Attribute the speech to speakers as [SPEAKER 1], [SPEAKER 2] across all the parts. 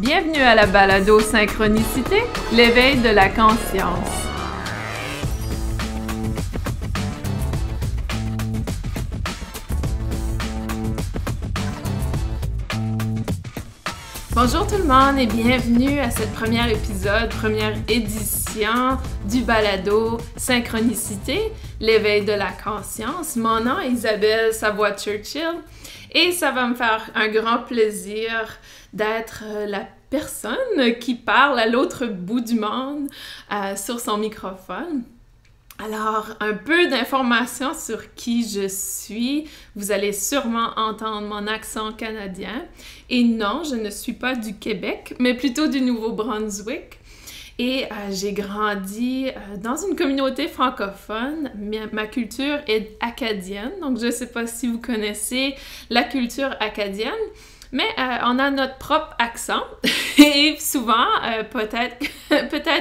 [SPEAKER 1] Bienvenue à la balado Synchronicité, l'éveil de la conscience. Bonjour tout le monde et bienvenue à cette première édition du balado Synchronicité, l'éveil de la conscience. Mon nom est Isabelle Savoie-Churchill et ça va me faire un grand plaisir d'être la personne qui parle à l'autre bout du monde sur son microphone. Alors, un peu d'informations sur qui je suis. Vous allez sûrement entendre mon accent canadien. Et non, je ne suis pas du Québec, mais plutôt du Nouveau-Brunswick. Et j'ai grandi dans une communauté francophone. Ma culture est acadienne, donc je ne sais pas si vous connaissez la culture acadienne. Mais on a notre propre accent et souvent, peut-être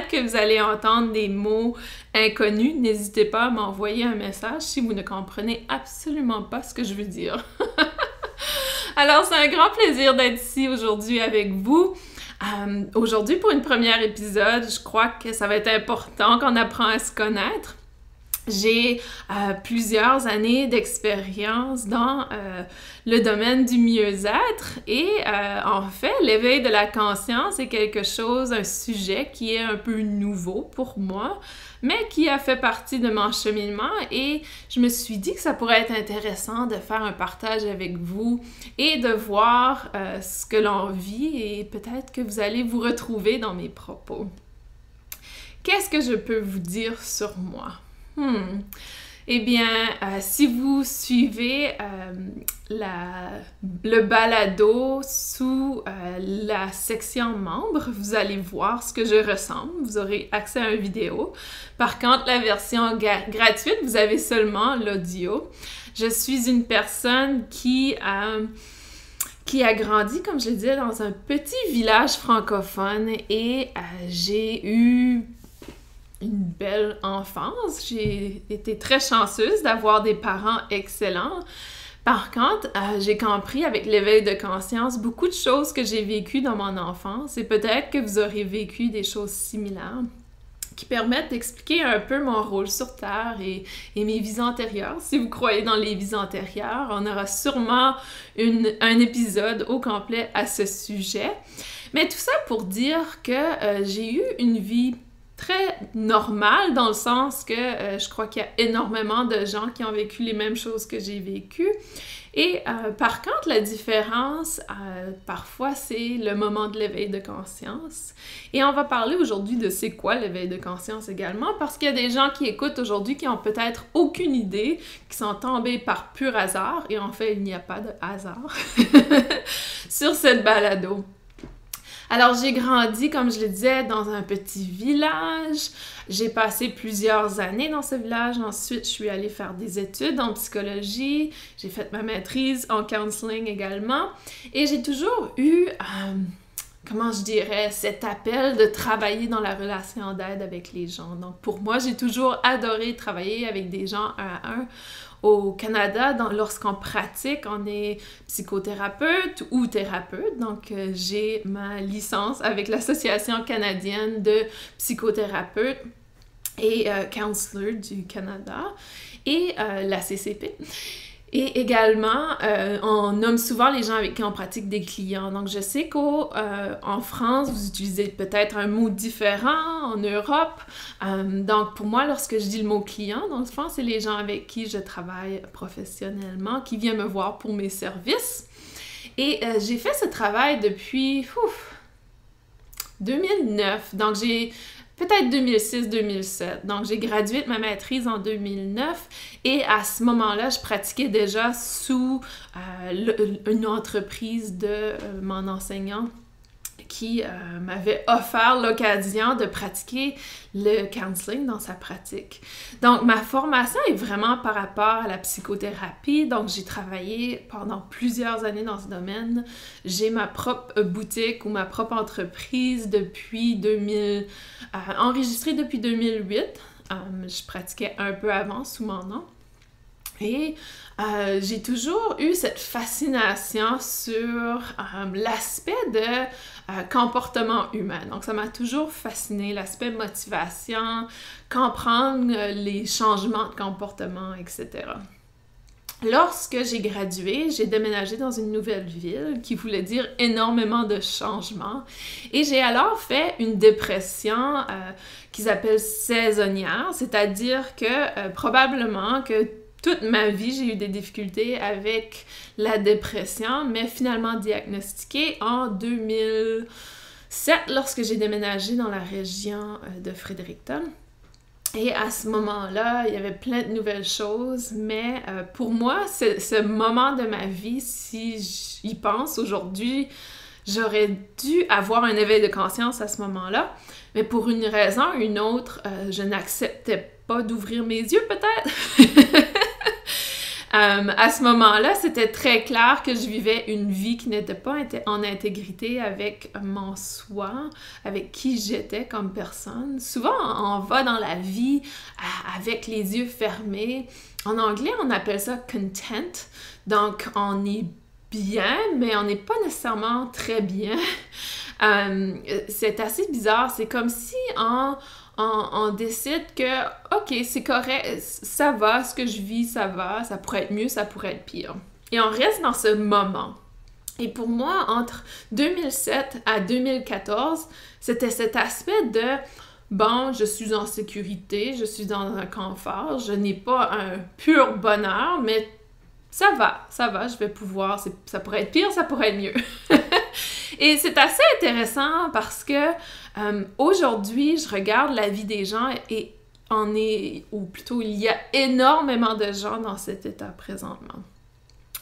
[SPEAKER 1] que vous allez entendre des mots inconnus. N'hésitez pas à m'envoyer un message si vous ne comprenez absolument pas ce que je veux dire. Alors, c'est un grand plaisir d'être ici aujourd'hui avec vous. Aujourd'hui, pour une première épisode, je crois que ça va être important qu'on apprend à se connaître. J'ai plusieurs années d'expérience dans le domaine du mieux-être et en fait, l'éveil de la conscience est quelque chose, un sujet qui est un peu nouveau pour moi, mais qui a fait partie de mon cheminement et je me suis dit que ça pourrait être intéressant de faire un partage avec vous et de voir ce que l'on vit et peut-être que vous allez vous retrouver dans mes propos. Qu'est-ce que je peux vous dire sur moi? Eh bien, si vous suivez le balado sous la section membres, vous allez voir ce que je ressemble. Vous aurez accès à une vidéo. Par contre, la version gratuite, vous avez seulement l'audio. Je suis une personne qui a grandi, comme je le disais, dans un petit village francophone et j'ai eu une belle enfance. J'ai été très chanceuse d'avoir des parents excellents. Par contre, j'ai compris avec l'éveil de conscience beaucoup de choses que j'ai vécues dans mon enfance et peut-être que vous aurez vécu des choses similaires qui permettent d'expliquer un peu mon rôle sur Terre et mes vies antérieures. Si vous croyez dans les vies antérieures, on aura sûrement un épisode au complet à ce sujet. Mais tout ça pour dire que j'ai eu une vie très normal dans le sens que je crois qu'il y a énormément de gens qui ont vécu les mêmes choses que j'ai vécues. Et par contre, la différence, parfois, c'est le moment de l'éveil de conscience. Et on va parler aujourd'hui de c'est quoi l'éveil de conscience également, parce qu'il y a des gens qui écoutent aujourd'hui qui ont peut-être aucune idée, qui sont tombés par pur hasard, et en fait, il n'y a pas de hasard sur cette balado. Alors, j'ai grandi, comme je le disais, dans un petit village. J'ai passé plusieurs années dans ce village. Ensuite, je suis allée faire des études en psychologie. J'ai fait ma maîtrise en counseling également. Et j'ai toujours eu, comment je dirais, cet appel de travailler dans la relation d'aide avec les gens. Donc, pour moi, j'ai toujours adoré travailler avec des gens un à un. Au Canada, lorsqu'on pratique, on est psychothérapeute ou thérapeute. Donc, j'ai ma licence avec l'Association canadienne de psychothérapeutes et counselor du Canada et la CCP. Et également, on nomme souvent les gens avec qui on pratique des clients. Donc, je sais qu'en France, vous utilisez peut-être un mot différent, en Europe. Donc, pour moi, lorsque je dis le mot client, dans le fond, c'est les gens avec qui je travaille professionnellement, qui viennent me voir pour mes services. Et j'ai fait ce travail depuis 2009. Donc, j'ai peut-être 2006-2007. Donc, j'ai gradué de ma maîtrise en 2009 et à ce moment-là, je pratiquais déjà sous une entreprise de mon enseignant qui m'avait offert l'occasion de pratiquer le counseling dans sa pratique. Donc, ma formation est vraiment par rapport à la psychothérapie. Donc, j'ai travaillé pendant plusieurs années dans ce domaine. J'ai ma propre boutique ou ma propre entreprise depuis enregistrée depuis 2008. Je pratiquais un peu avant sous mon nom. Et j'ai toujours eu cette fascination sur l'aspect de comportement humain. Donc, ça m'a toujours fasciné, l'aspect motivation, comprendre les changements de comportement, etc. Lorsque j'ai gradué, j'ai déménagé dans une nouvelle ville qui voulait dire énormément de changements. Et j'ai alors fait une dépression qu'ils appellent saisonnière, c'est-à-dire que probablement que toute ma vie, j'ai eu des difficultés avec la dépression, mais finalement diagnostiquée en 2007 lorsque j'ai déménagé dans la région de Fredericton. Et à ce moment-là, il y avait plein de nouvelles choses, mais pour moi, ce moment de ma vie, si j'y pense aujourd'hui, j'aurais dû avoir un éveil de conscience à ce moment-là, mais pour une raison ou une autre, je n'acceptais pas d'ouvrir mes yeux peut-être. À ce moment-là, c'était très clair que je vivais une vie qui n'était pas en intégrité avec mon soi, avec qui j'étais comme personne. Souvent, on va dans la vie avec les yeux fermés. En anglais, on appelle ça « content ». Donc, on est bien, mais on n'est pas nécessairement très bien. C'est assez bizarre. C'est comme si on décide que, OK, c'est correct, ça va, ce que je vis, ça va, ça pourrait être mieux, ça pourrait être pire. Et on reste dans ce moment. Et pour moi, entre 2007 à 2014, c'était cet aspect de, bon, je suis en sécurité, je suis dans un confort, je n'ai pas un pur bonheur, mais ça va, je vais pouvoir, ça pourrait être pire, ça pourrait être mieux. Et c'est assez intéressant parce que aujourd'hui, je regarde la vie des gens et ou plutôt il y a énormément de gens dans cet état présentement.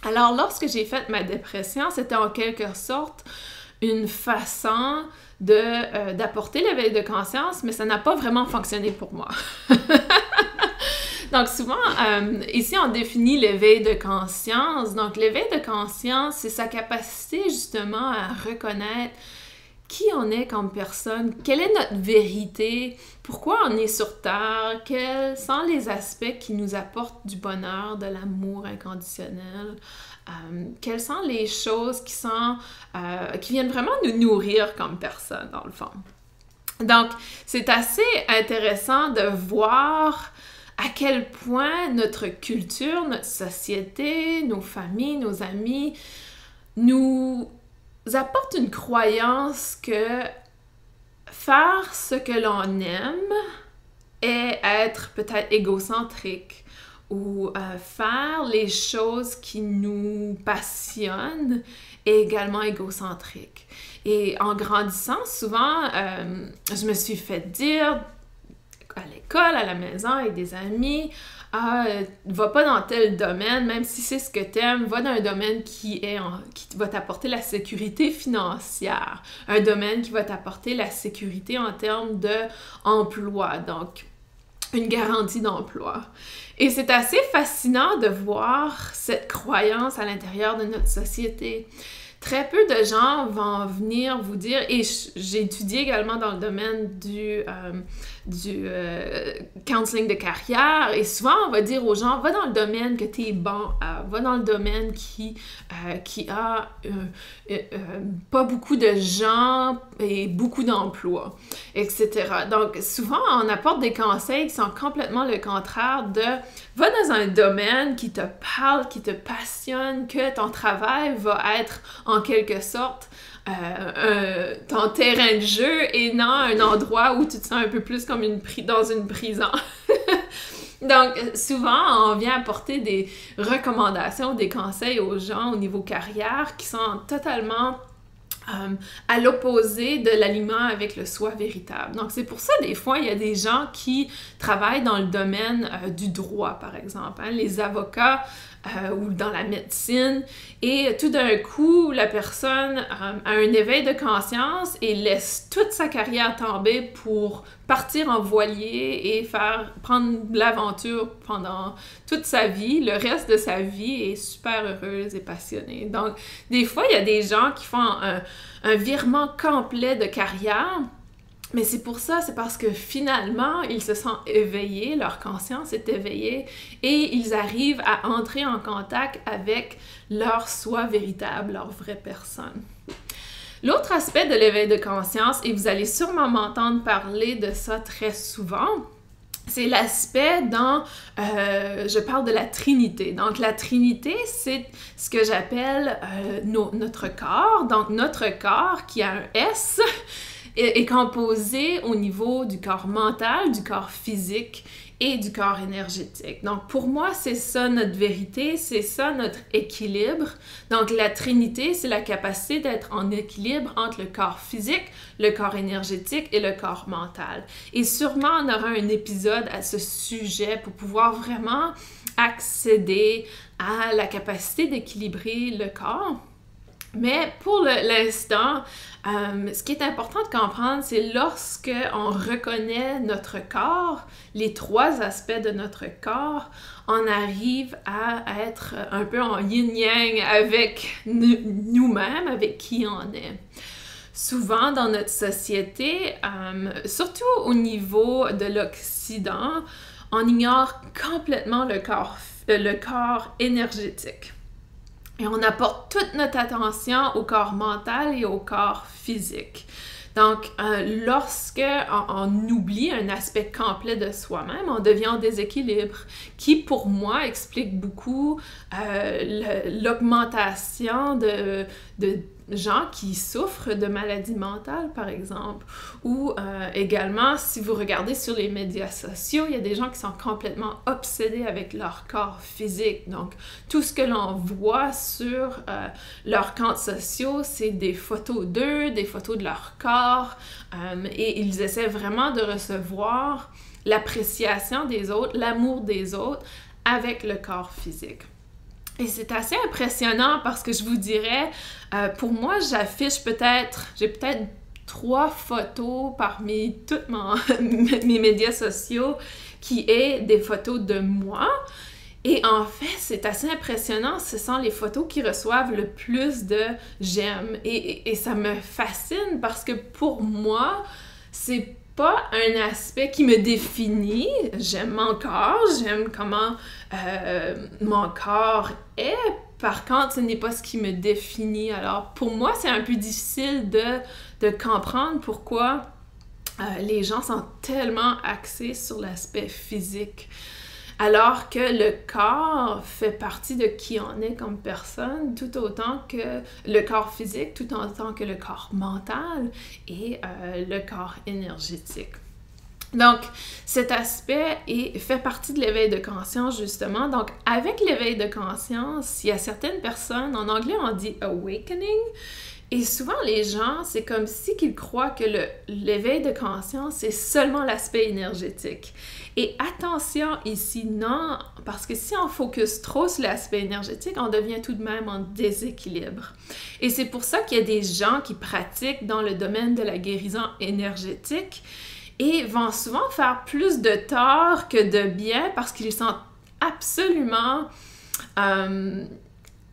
[SPEAKER 1] Alors, lorsque j'ai fait ma dépression, c'était en quelque sorte une façon d'apporter l'éveil de conscience, mais ça n'a pas vraiment fonctionné pour moi. Donc souvent, ici on définit l'éveil de conscience. Donc l'éveil de conscience, c'est sa capacité justement à reconnaître qui on est comme personne, quelle est notre vérité, pourquoi on est sur Terre, quels sont les aspects qui nous apportent du bonheur, de l'amour inconditionnel, quelles sont les choses qui viennent vraiment nous nourrir comme personne, dans le fond. Donc, c'est assez intéressant de voir à quel point notre culture, notre société, nos familles, nos amis nous apportent une croyance que faire ce que l'on aime est être peut-être égocentrique ou faire les choses qui nous passionnent est également égocentrique. Et en grandissant, souvent, je me suis fait dire à l'école, à la maison, avec des amis, va pas dans tel domaine, même si c'est ce que t'aimes, va dans un domaine qui va t'apporter la sécurité financière, un domaine qui va t'apporter la sécurité en termes d'emploi, donc une garantie d'emploi. Et c'est assez fascinant de voir cette croyance à l'intérieur de notre société. Très peu de gens vont venir vous dire, et j'ai étudié également dans le domaine du counseling de carrière, et souvent on va dire aux gens, va dans le domaine que tu es bon à, va dans le domaine qui a pas beaucoup de gens et beaucoup d'emplois, etc. Donc souvent on apporte des conseils qui sont complètement le contraire de va dans un domaine qui te parle, qui te passionne, que ton travail va être en quelque sorte ton terrain de jeu et non un endroit où tu te sens un peu plus comme dans une prison. Donc, souvent, on vient apporter des recommandations, des conseils aux gens au niveau carrière qui sont totalement à l'opposé de l'alignement avec le soi véritable. Donc, c'est pour ça, des fois, il y a des gens qui travaillent dans le domaine du droit, par exemple, hein, les avocats ou dans la médecine, et tout d'un coup, la personne a un éveil de conscience et laisse toute sa carrière tomber pour partir en voilier et prendre l'aventure pendant toute sa vie. Le reste de sa vie est super heureuse et passionnée. Donc, des fois, il y a des gens qui font un virement complet de carrière Mais c'est pour ça, c'est parce que finalement, ils se sentent éveillés, leur conscience est éveillée et ils arrivent à entrer en contact avec leur soi véritable, leur vraie personne. L'autre aspect de l'éveil de conscience, et vous allez sûrement m'entendre parler de ça très souvent, c'est l'aspect dans, je parle de la Trinité. Donc la Trinité, c'est ce que j'appelle notre corps. Donc notre corps qui a un S est composé au niveau du corps mental, du corps physique et du corps énergétique. Donc pour moi, c'est ça notre vérité, c'est ça notre équilibre. Donc la Trinité, c'est la capacité d'être en équilibre entre le corps physique, le corps énergétique et le corps mental. Et sûrement, on aura un épisode à ce sujet pour pouvoir vraiment accéder à la capacité d'équilibrer le corps. Mais pour l'instant, ce qui est important de comprendre, c'est lorsque on reconnaît notre corps, les trois aspects de notre corps, on arrive à être un peu en yin-yang avec nous-mêmes, avec qui on est. Souvent dans notre société, surtout au niveau de l'Occident, on ignore complètement le corps énergétique. Et on apporte toute notre attention au corps mental et au corps physique. Donc, lorsque on oublie un aspect complet de soi-même, on devient en déséquilibre, qui pour moi explique beaucoup l'augmentation de gens qui souffrent de maladies mentales, par exemple. Ou également, si vous regardez sur les médias sociaux, il y a des gens qui sont complètement obsédés avec leur corps physique. Donc, tout ce que l'on voit sur leurs comptes sociaux, c'est des photos d'eux, des photos de leur corps, et ils essaient vraiment de recevoir l'appréciation des autres, l'amour des autres avec le corps physique. Et c'est assez impressionnant parce que je vous dirais, pour moi, j'ai peut-être 3 photos parmi tous mes médias sociaux qui est des photos de moi. Et en fait, c'est assez impressionnant, ce sont les photos qui reçoivent le plus de j'aime. Et ça me fascine parce que pour moi, c'est pas un aspect qui me définit. J'aime mon corps, j'aime comment mon corps est. Par contre, ce n'est pas ce qui me définit. Alors, pour moi, c'est un peu difficile de comprendre pourquoi les gens sont tellement axés sur l'aspect physique. Alors que le corps fait partie de qui on est comme personne, tout autant que le corps physique, tout autant que le corps mental et le corps énergétique. Donc, cet aspect fait partie de l'éveil de conscience, justement. Donc, avec l'éveil de conscience, il y a certaines personnes, en anglais, on dit « awakening », et souvent, les gens, c'est comme si qu'ils croient que l'éveil de conscience, c'est seulement l'aspect énergétique. Et attention ici, non, parce que si on focus trop sur l'aspect énergétique, on devient tout de même en déséquilibre. Et c'est pour ça qu'il y a des gens qui pratiquent dans le domaine de la guérison énergétique et vont souvent faire plus de tort que de bien parce qu'ils sont absolument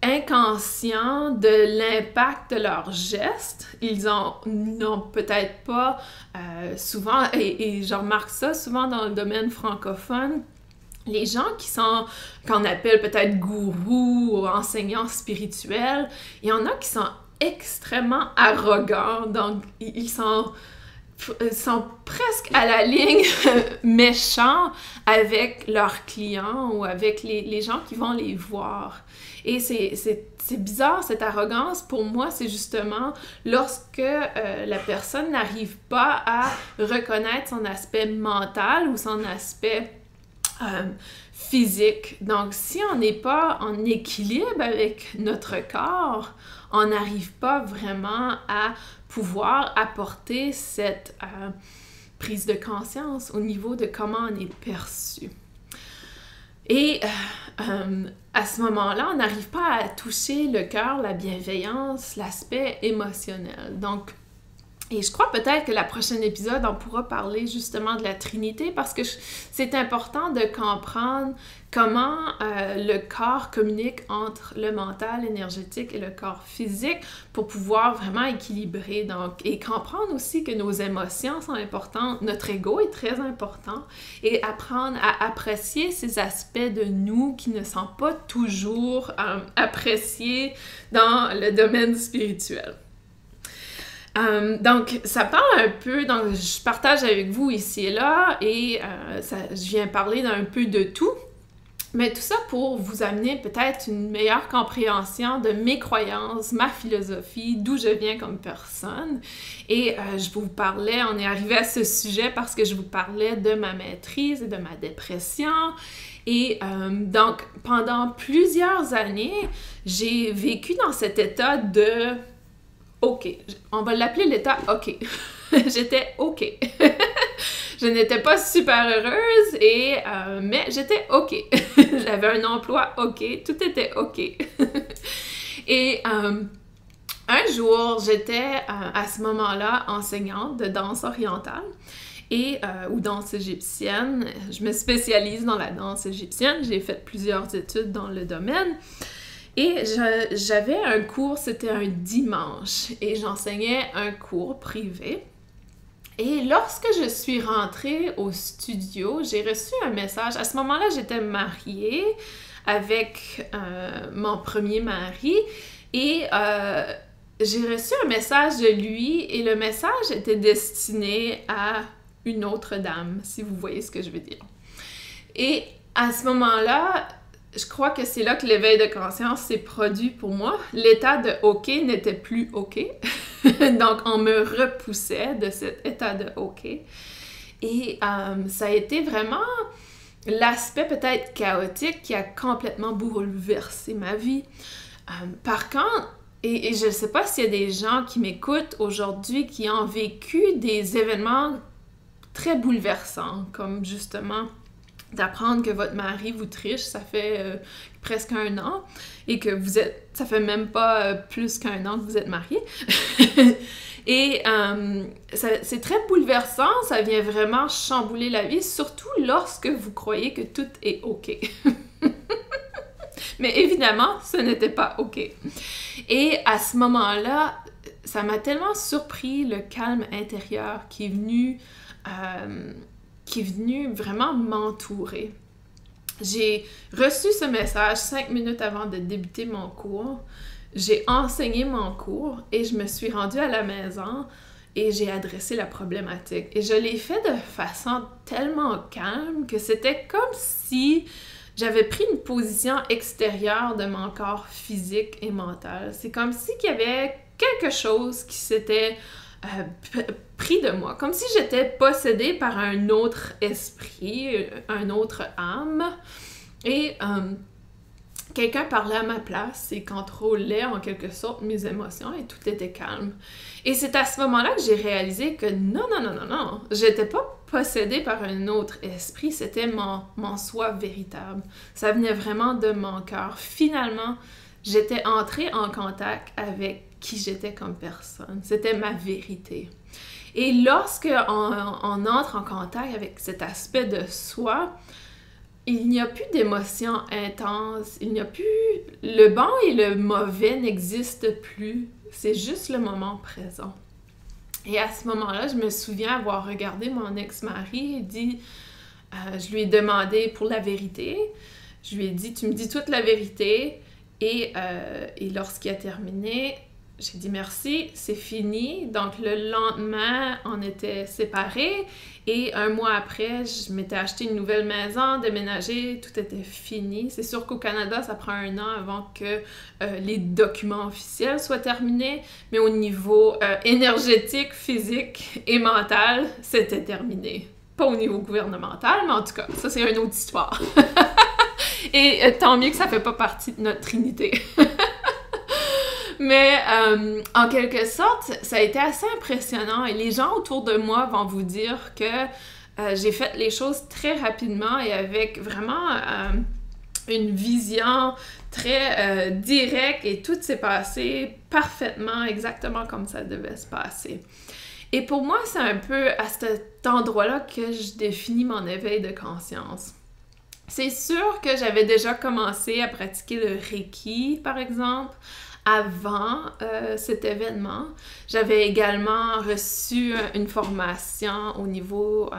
[SPEAKER 1] inconscients de l'impact de leurs gestes. Ils n'ont peut-être pas souvent, et je remarque ça souvent dans le domaine francophone, les gens qu'on appelle peut-être gourous ou enseignants spirituels, il y en a qui sont extrêmement arrogants, donc ils sont presque à la ligne méchants avec leurs clients ou avec les gens qui vont les voir. Et c'est bizarre, cette arrogance. Pour moi, c'est justement lorsque la personne n'arrive pas à reconnaître son aspect mental ou son aspect physique. Donc, si on n'est pas en équilibre avec notre corps, on n'arrive pas vraiment à pouvoir apporter cette prise de conscience au niveau de comment on est perçu. Et à ce moment-là, on n'arrive pas à toucher le cœur, la bienveillance, l'aspect émotionnel. Donc, Et je crois peut-être que la prochaine épisode, on pourra parler justement de la Trinité parce que c'est important de comprendre comment le corps communique entre le mental, énergétique et le corps physique pour pouvoir vraiment équilibrer. Donc, et comprendre aussi que nos émotions sont importantes, notre ego est très important et apprendre à apprécier ces aspects de nous qui ne sont pas toujours appréciés dans le domaine spirituel. Donc, ça parle un peu, donc je partage avec vous ici et là, et je viens parler d'un peu de tout, mais tout ça pour vous amener peut-être une meilleure compréhension de mes croyances, ma philosophie, d'où je viens comme personne. Et je vous parlais, on est arrivé à ce sujet parce que je vous parlais de ma maîtrise et de ma dépression. Et donc, pendant plusieurs années, j'ai vécu dans cet état de OK. On va l'appeler l'état OK. J'étais OK. Je n'étais pas super heureuse, mais j'étais OK. J'avais un emploi OK. Tout était OK. Et un jour, j'étais à ce moment-là enseignante de danse orientale ou danse égyptienne. Je me spécialise dans la danse égyptienne. J'ai fait plusieurs études dans le domaine. Et j'avais un cours, c'était un dimanche, et j'enseignais un cours privé. Et lorsque je suis rentrée au studio, j'ai reçu un message. À ce moment-là, j'étais mariée avec mon premier mari, et j'ai reçu un message de lui, et le message était destiné à une autre dame, si vous voyez ce que je veux dire. Et à ce moment-là, je crois que c'est là que l'éveil de conscience s'est produit pour moi. L'état de OK n'était plus OK. Donc, on me repoussait de cet état de OK. Et ça a été vraiment l'aspect peut-être chaotique qui a complètement bouleversé ma vie. Par contre, et je ne sais pas s'il y a des gens qui m'écoutent aujourd'hui qui ont vécu des événements très bouleversants, comme justement d'apprendre que votre mari vous triche, ça fait presque 1 an, et que ça fait même pas plus qu'1 an que vous êtes mariés. Et c'est très bouleversant, ça vient vraiment chambouler la vie, surtout lorsque vous croyez que tout est OK. Mais évidemment, ce n'était pas OK. Et à ce moment-là, ça m'a tellement surpris le calme intérieur qui est venu vraiment m'entourer. J'ai reçu ce message 5 minutes avant de débuter mon cours. J'ai enseigné mon cours et je me suis rendue à la maison et j'ai adressé la problématique. Et je l'ai fait de façon tellement calme que c'était comme si j'avais pris une position extérieure de mon corps physique et mental. C'est comme si il y avait quelque chose qui s'était pris de moi, comme si j'étais possédée par un autre esprit, un autre âme, et quelqu'un parlait à ma place et contrôlait en quelque sorte mes émotions et tout était calme. Et c'est à ce moment-là que j'ai réalisé que non, j'étais pas possédée par un autre esprit, c'était mon soi véritable. Ça venait vraiment de mon cœur. Finalement, j'étais entrée en contact avec qui j'étais comme personne. C'était ma vérité. Et lorsque on entre en contact avec cet aspect de soi, il n'y a plus d'émotions intenses, il n'y a plus... Le bon et le mauvais n'existent plus. C'est juste le moment présent. Et à ce moment-là, je me souviens avoir regardé mon ex-mari et dit... je lui ai demandé pour la vérité. Je lui ai dit, tu me dis toute la vérité. Et lorsqu'il a terminé... J'ai dit merci, c'est fini. Donc, le lendemain, on était séparés. Et 1 mois après, je m'étais acheté une nouvelle maison, déménagé, tout était fini. C'est sûr qu'au Canada, ça prend 1 an avant que les documents officiels soient terminés. Mais au niveau énergétique, physique et mental, c'était terminé. Pas au niveau gouvernemental, mais en tout cas, ça, c'est une autre histoire. Et tant mieux que ça fait pas partie de notre trinité. Mais en quelque sorte, ça a été assez impressionnant et les gens autour de moi vont vous dire que j'ai fait les choses très rapidement et avec vraiment une vision très directe et tout s'est passé parfaitement, exactement comme ça devait se passer. Et pour moi, c'est un peu à cet endroit-là que je définis mon éveil de conscience. C'est sûr que j'avais déjà commencé à pratiquer le Reiki, par exemple, avant cet événement. J'avais également reçu une formation au niveau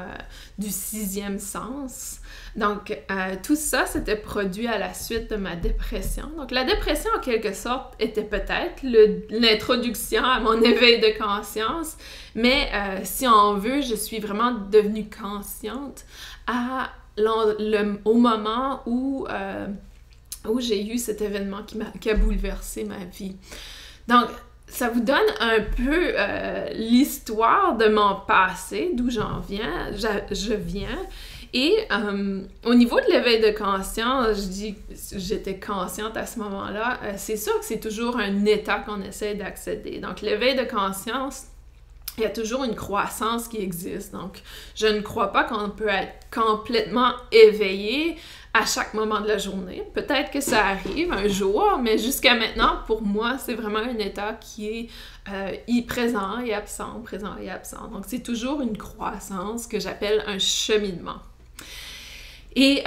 [SPEAKER 1] du 6e sens. Donc, tout ça s'était produit à la suite de ma dépression. Donc, la dépression, en quelque sorte, était peut-être l'introduction à mon éveil de conscience, mais si on veut, je suis vraiment devenue consciente au moment où j'ai eu cet événement qui a bouleversé ma vie. Donc, ça vous donne un peu l'histoire de mon passé, d'où je viens. Et au niveau de l'éveil de conscience, je dis que j'étais consciente à ce moment-là, c'est sûr que c'est toujours un état qu'on essaie d'accéder. Donc, l'éveil de conscience, il y a toujours une croissance qui existe. Donc, je ne crois pas qu'on peut être complètement éveillé à chaque moment de la journée. Peut-être que ça arrive un jour, mais jusqu'à maintenant, pour moi, c'est vraiment un état qui est présent et absent, présent et absent. Donc, c'est toujours une croissance que j'appelle un cheminement. Et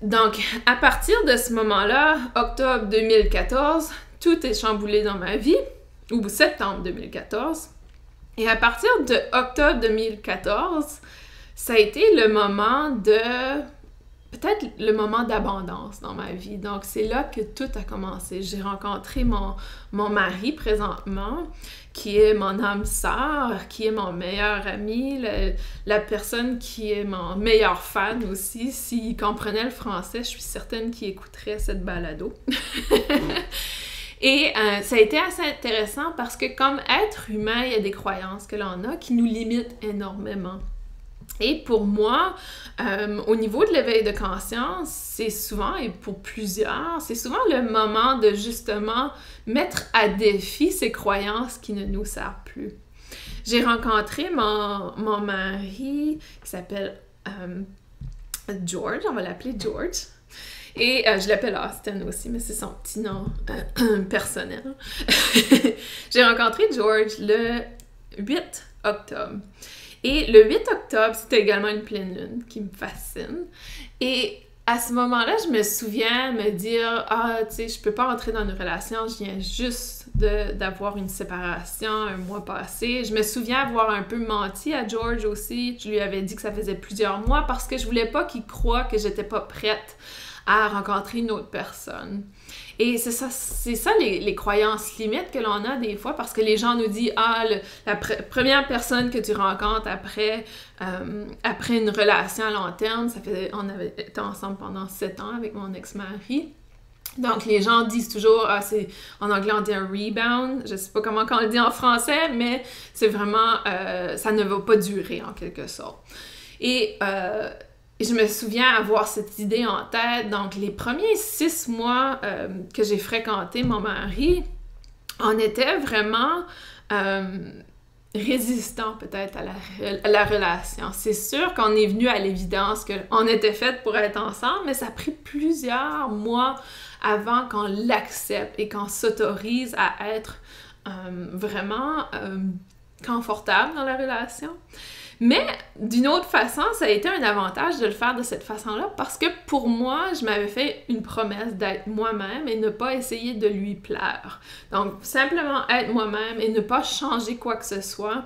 [SPEAKER 1] donc, à partir de ce moment-là, octobre 2014, tout est chamboulé dans ma vie, ou septembre 2014. Et à partir de octobre 2014, ça a été le moment peut-être le moment d'abondance dans ma vie. Donc, c'est là que tout a commencé. J'ai rencontré mon mari présentement, qui est mon âme sœur, qui est mon meilleur ami, la personne qui est mon meilleur fan aussi. S'il comprenait le français, je suis certaine qu'il écouterait cette balado. Et ça a été assez intéressant parce que comme être humain, il y a des croyances que l'on a qui nous limitent énormément. Et pour moi, au niveau de l'éveil de conscience, c'est souvent, et pour plusieurs, c'est souvent le moment de justement mettre à défi ces croyances qui ne nous servent plus. J'ai rencontré mon mari qui s'appelle George, on va l'appeler George. Et je l'appelle Austin aussi, mais c'est son petit nom personnel. J'ai rencontré George le 8 octobre. Et le 8 octobre, c'était également une pleine lune qui me fascine. Et à ce moment-là, je me souviens me dire « Ah, tu sais, je peux pas entrer dans une relation, je viens juste d'avoir une séparation un mois passé. » Je me souviens avoir un peu menti à George aussi. Je lui avais dit que ça faisait plusieurs mois parce que je voulais pas qu'il croie que j'étais pas prête à rencontrer une autre personne. Et c'est ça les croyances limites que l'on a des fois, parce que les gens nous disent « Ah, la première personne que tu rencontres après une relation à long terme, on avait été ensemble pendant 7 ans avec mon ex-mari. » Donc, les gens disent toujours, en anglais on dit un rebound, je sais pas comment on le dit en français, mais c'est vraiment, ça ne va pas durer en quelque sorte. Et je me souviens avoir cette idée en tête. Donc, les premiers 6 mois que j'ai fréquenté mon mari, on était vraiment résistants peut-être à la relation. C'est sûr qu'on est venu à l'évidence qu'on était fait pour être ensemble, mais ça a pris plusieurs mois avant qu'on l'accepte et qu'on s'autorise à être vraiment confortable dans la relation. Mais d'une autre façon, ça a été un avantage de le faire de cette façon-là parce que pour moi, je m'avais fait une promesse d'être moi-même et ne pas essayer de lui plaire. Donc, simplement être moi-même et ne pas changer quoi que ce soit.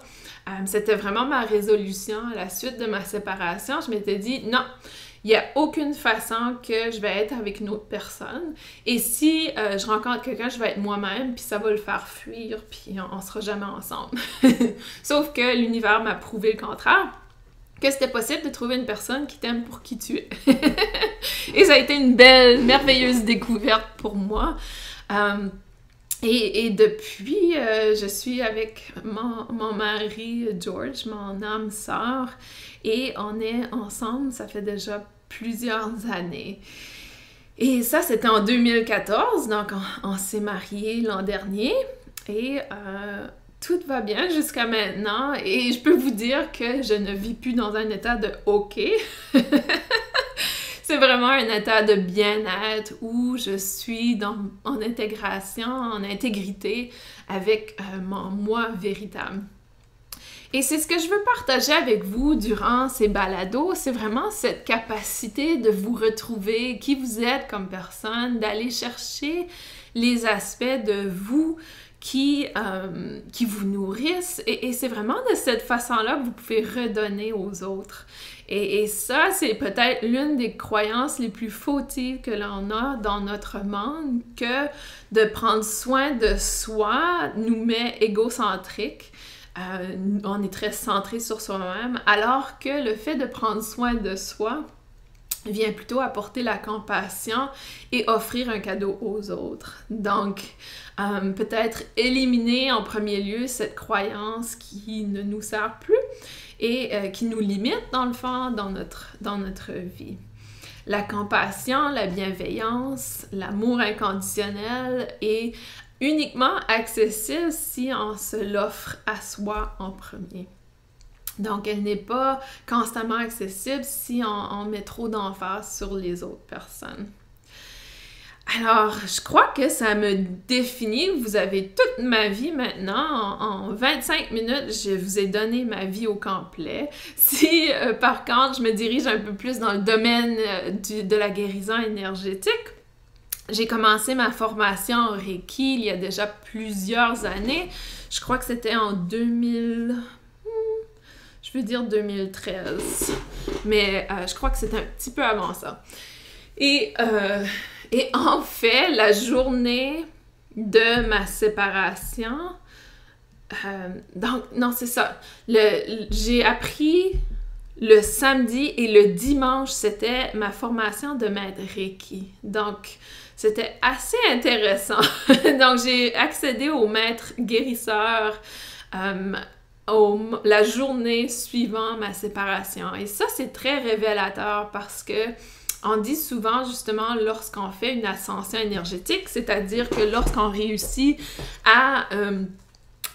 [SPEAKER 1] C'était vraiment ma résolution à la suite de ma séparation. Je m'étais dit, non, il n'y a aucune façon que je vais être avec une autre personne. Et si je rencontre quelqu'un, je vais être moi-même, puis ça va le faire fuir, puis on ne sera jamais ensemble. Sauf que l'univers m'a prouvé le contraire, que c'était possible de trouver une personne qui t'aime pour qui tu es. Et ça a été une belle, merveilleuse découverte pour moi. Et depuis, je suis avec mon mari George, mon âme sœur, et on est ensemble, ça fait déjà plusieurs années. Et ça, c'était en 2014, donc on s'est mariés l'an dernier, et tout va bien jusqu'à maintenant, et je peux vous dire que je ne vis plus dans un état de OK. C'est vraiment un état de bien-être où je suis en intégration, en intégrité avec mon moi véritable. Et c'est ce que je veux partager avec vous durant ces balados, c'est vraiment cette capacité de vous retrouver, qui vous êtes comme personne, d'aller chercher les aspects de vous qui vous nourrissent. Et c'est vraiment de cette façon-là que vous pouvez redonner aux autres. Et ça, c'est peut-être l'une des croyances les plus fautives que l'on a dans notre monde, que de prendre soin de soi nous met égocentrique. On est très centré sur soi-même, alors que le fait de prendre soin de soi vient plutôt apporter la compassion et offrir un cadeau aux autres. Donc, peut-être éliminer en premier lieu cette croyance qui ne nous sert plus et qui nous limite, dans le fond, dans notre vie. La compassion, la bienveillance, l'amour inconditionnel est uniquement accessible si on se l'offre à soi en premier. Donc, elle n'est pas constamment accessible si on met trop d'emphase sur les autres personnes. Alors, je crois que ça me définit. Vous avez toute ma vie maintenant. En 25 minutes, je vous ai donné ma vie au complet. Si, par contre, je me dirige un peu plus dans le domaine de la guérison énergétique, j'ai commencé ma formation en Reiki il y a déjà plusieurs années. Je crois que c'était en 2013. Mais je crois que c'était un petit peu avant ça. Et en fait, la journée de ma séparation, donc, non, c'est ça. J'ai appris le samedi et le dimanche, c'était ma formation de maître Reiki. Donc, c'était assez intéressant. Donc, j'ai accédé au maître guérisseur la journée suivant ma séparation. Et ça, c'est très révélateur parce que on dit souvent, justement, lorsqu'on fait une ascension énergétique, c'est-à-dire que lorsqu'on réussit à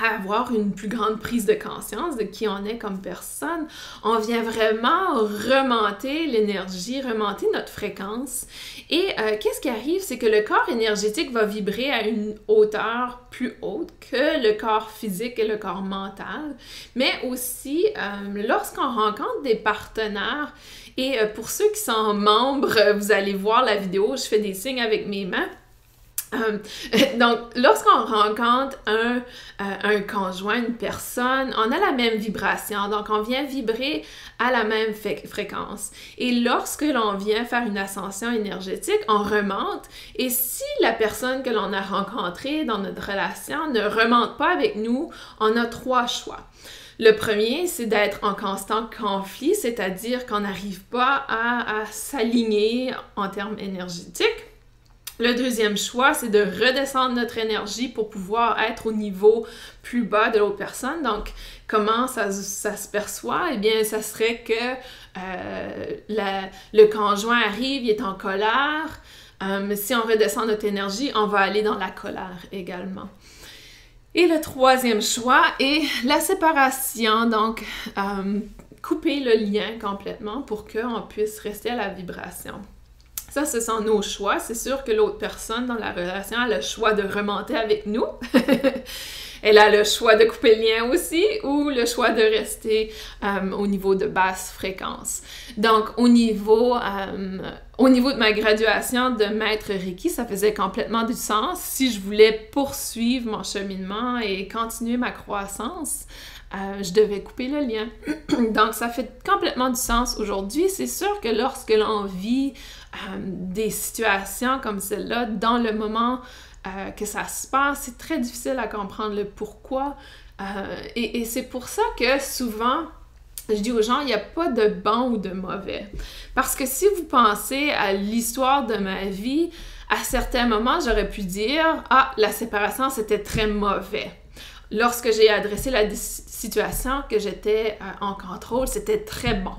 [SPEAKER 1] avoir une plus grande prise de conscience de qui on est comme personne, on vient vraiment remonter l'énergie, remonter notre fréquence. Et qu'est-ce qui arrive? C'est que le corps énergétique va vibrer à une hauteur plus haute que le corps physique et le corps mental. Mais aussi, lorsqu'on rencontre des partenaires, et pour ceux qui sont membres, vous allez voir la vidéo, je fais des signes avec mes mains. Donc, lorsqu'on rencontre un conjoint, une personne, on a la même vibration, donc on vient vibrer à la même fréquence. Et lorsque l'on vient faire une ascension énergétique, on remonte, et si la personne que l'on a rencontrée dans notre relation ne remonte pas avec nous, on a 3 choix. Le premier, c'est d'être en constant conflit, c'est-à-dire qu'on n'arrive pas à s'aligner en termes énergétiques. Le deuxième choix, c'est de redescendre notre énergie pour pouvoir être au niveau plus bas de l'autre personne. Donc, comment ça se perçoit? Eh bien, ça serait que le conjoint arrive, il est en colère. Si on redescend notre énergie, on va aller dans la colère également. Et le troisième choix est la séparation. Donc, couper le lien complètement pour qu'on puisse rester à la vibration. Ça, ce sont nos choix. C'est sûr que l'autre personne dans la relation a le choix de remonter avec nous. Elle a le choix de couper le lien aussi ou le choix de rester au niveau de basse fréquence. Donc, au niveau de ma graduation de maître Reiki, ça faisait complètement du sens. Si je voulais poursuivre mon cheminement et continuer ma croissance, je devais couper le lien. Donc, ça fait complètement du sens aujourd'hui. C'est sûr que lorsque l'on vit des situations comme celle-là, dans le moment que ça se passe, c'est très difficile à comprendre le pourquoi. Et c'est pour ça que souvent, je dis aux gens, il n'y a pas de bon ou de mauvais. Parce que si vous pensez à l'histoire de ma vie, à certains moments, j'aurais pu dire « Ah, la séparation, c'était très mauvais ». Lorsque j'ai adressé la situation, que j'étais en contrôle, c'était très bon.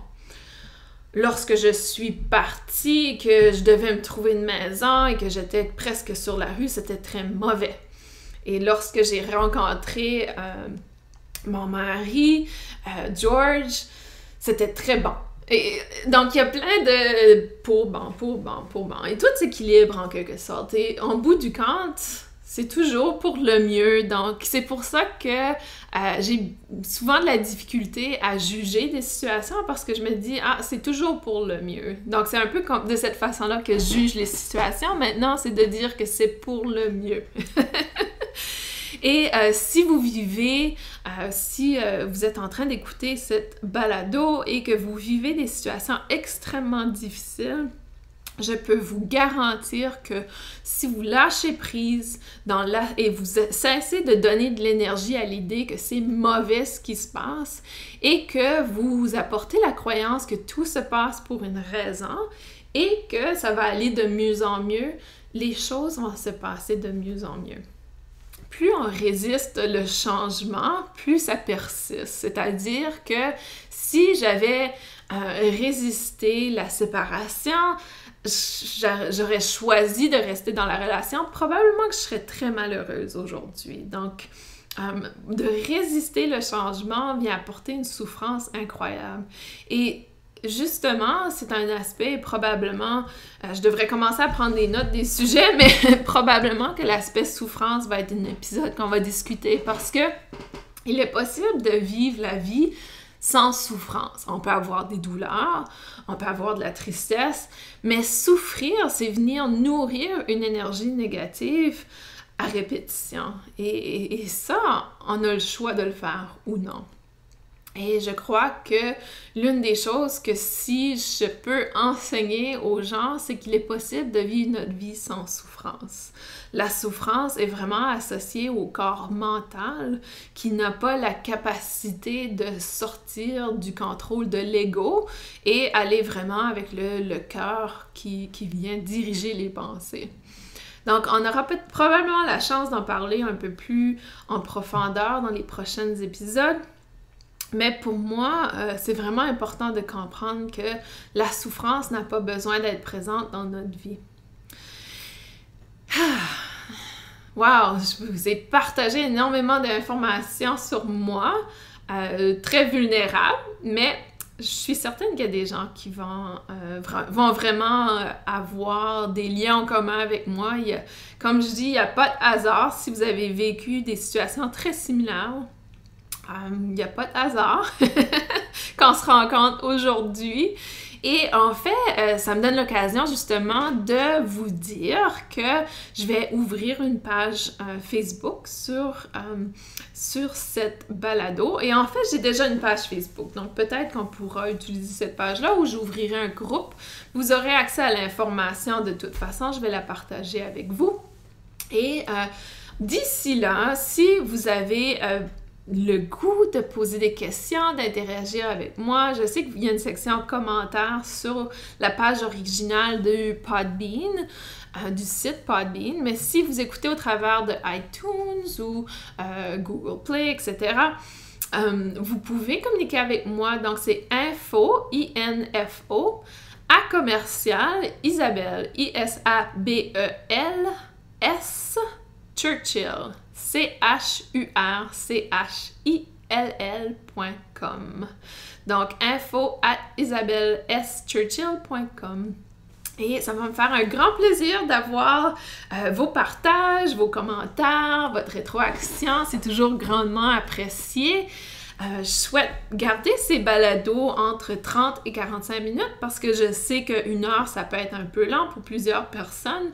[SPEAKER 1] Lorsque je suis partie, que je devais me trouver une maison et que j'étais presque sur la rue, c'était très mauvais. Et lorsque j'ai rencontré mon mari, George, c'était très bon. Et donc, il y a plein de pour bon. Et tout s'équilibre en quelque sorte. Et en bout du compte, c'est toujours pour le mieux. Donc, c'est pour ça que j'ai souvent de la difficulté à juger des situations parce que je me dis, ah, c'est toujours pour le mieux. Donc, c'est un peu comme de cette façon-là que je juge les situations. Maintenant, c'est de dire que c'est pour le mieux. Et si vous vivez, si vous êtes en train d'écouter cette balado et que vous vivez des situations extrêmement difficiles, je peux vous garantir que si vous lâchez prise et vous cessez de donner de l'énergie à l'idée que c'est mauvais ce qui se passe et que vous apportez la croyance que tout se passe pour une raison et que ça va aller de mieux en mieux, les choses vont se passer de mieux en mieux. Plus on résiste le changement, plus ça persiste. C'est-à-dire que si j'avais résisté la séparation, j'aurais choisi de rester dans la relation, probablement que je serais très malheureuse aujourd'hui. Donc, de résister le changement vient apporter une souffrance incroyable. Et justement, c'est un aspect, probablement, je devrais commencer à prendre des notes des sujets, mais probablement que l'aspect souffrance va être un épisode qu'on va discuter parce que il est possible de vivre la vie sans souffrance. On peut avoir des douleurs, on peut avoir de la tristesse, mais souffrir, c'est venir nourrir une énergie négative à répétition. Et ça, on a le choix de le faire ou non. Et je crois que l'une des choses que si je peux enseigner aux gens, c'est qu'il est possible de vivre notre vie sans souffrance. La souffrance est vraiment associée au corps mental qui n'a pas la capacité de sortir du contrôle de l'ego et aller vraiment avec le cœur qui vient diriger les pensées. Donc, on aura probablement la chance d'en parler un peu plus en profondeur dans les prochains épisodes. Mais pour moi, c'est vraiment important de comprendre que la souffrance n'a pas besoin d'être présente dans notre vie. Wow! Je vous ai partagé énormément d'informations sur moi, très vulnérable, mais je suis certaine qu'il y a des gens qui vont vraiment avoir des liens en commun avec moi. Comme je dis, il n'y a pas de hasard si vous avez vécu des situations très similaires. Il n'y a pas de hasard qu'on se rencontre aujourd'hui. Et en fait, ça me donne l'occasion justement de vous dire que je vais ouvrir une page Facebook sur cette balado. Et en fait, j'ai déjà une page Facebook. Donc peut-être qu'on pourra utiliser cette page-là ou j'ouvrirai un groupe. Vous aurez accès à l'information de toute façon. Je vais la partager avec vous. Et d'ici là, si vous avez le goût de poser des questions, d'interagir avec moi. Je sais qu'il y a une section commentaires sur la page originale de Podbean, du site Podbean, mais si vous écoutez au travers de iTunes ou Google Play, etc., vous pouvez communiquer avec moi. Donc, c'est info, I-N-F-O, à commercial, Isabelle, I-S-A-B-E-L-S, Churchill, CHURCHILL.com. Donc, info@isabelleschurchill.com. Et ça va me faire un grand plaisir d'avoir vos partages, vos commentaires, votre rétroaction. C'est toujours grandement apprécié. Je souhaite garder ces balados entre 30 et 45 minutes parce que je sais qu'une heure, ça peut être un peu lent pour plusieurs personnes.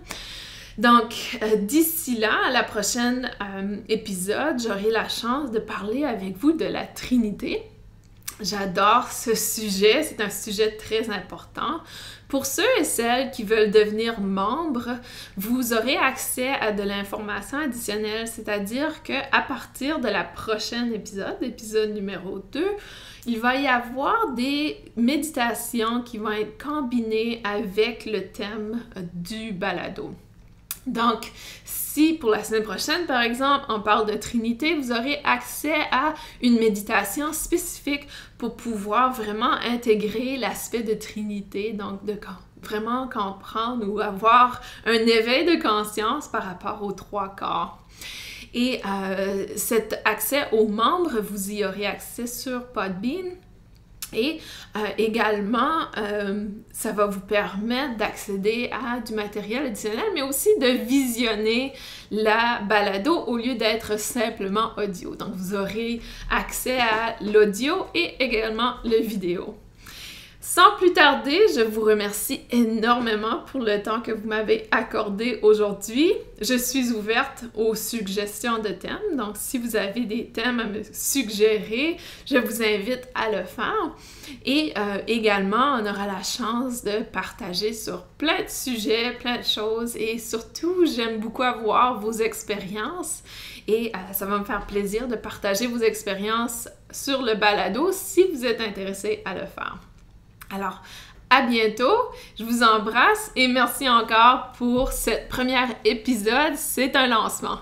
[SPEAKER 1] Donc, d'ici là, à la prochaine épisode, j'aurai la chance de parler avec vous de la Trinité. J'adore ce sujet, c'est un sujet très important. Pour ceux et celles qui veulent devenir membres, vous aurez accès à de l'information additionnelle, c'est-à-dire qu'à partir de la prochaine épisode numéro 2, il va y avoir des méditations qui vont être combinées avec le thème du balado. Donc, si pour la semaine prochaine, par exemple, on parle de Trinité, vous aurez accès à une méditation spécifique pour pouvoir vraiment intégrer l'aspect de Trinité, donc de vraiment comprendre ou avoir un éveil de conscience par rapport aux trois corps. Et cet accès aux membres, vous y aurez accès sur Podbean. Et également, ça va vous permettre d'accéder à du matériel additionnel, mais aussi de visionner la balado au lieu d'être simplement audio. Donc, vous aurez accès à l'audio et également le vidéo. Sans plus tarder, je vous remercie énormément pour le temps que vous m'avez accordé aujourd'hui. Je suis ouverte aux suggestions de thèmes, donc si vous avez des thèmes à me suggérer, je vous invite à le faire. Et également, on aura la chance de partager sur plein de sujets, plein de choses et surtout, j'aime beaucoup avoir vos expériences et ça va me faire plaisir de partager vos expériences sur le balado si vous êtes intéressé à le faire. Alors, à bientôt, je vous embrasse et merci encore pour ce premier épisode, c'est un lancement.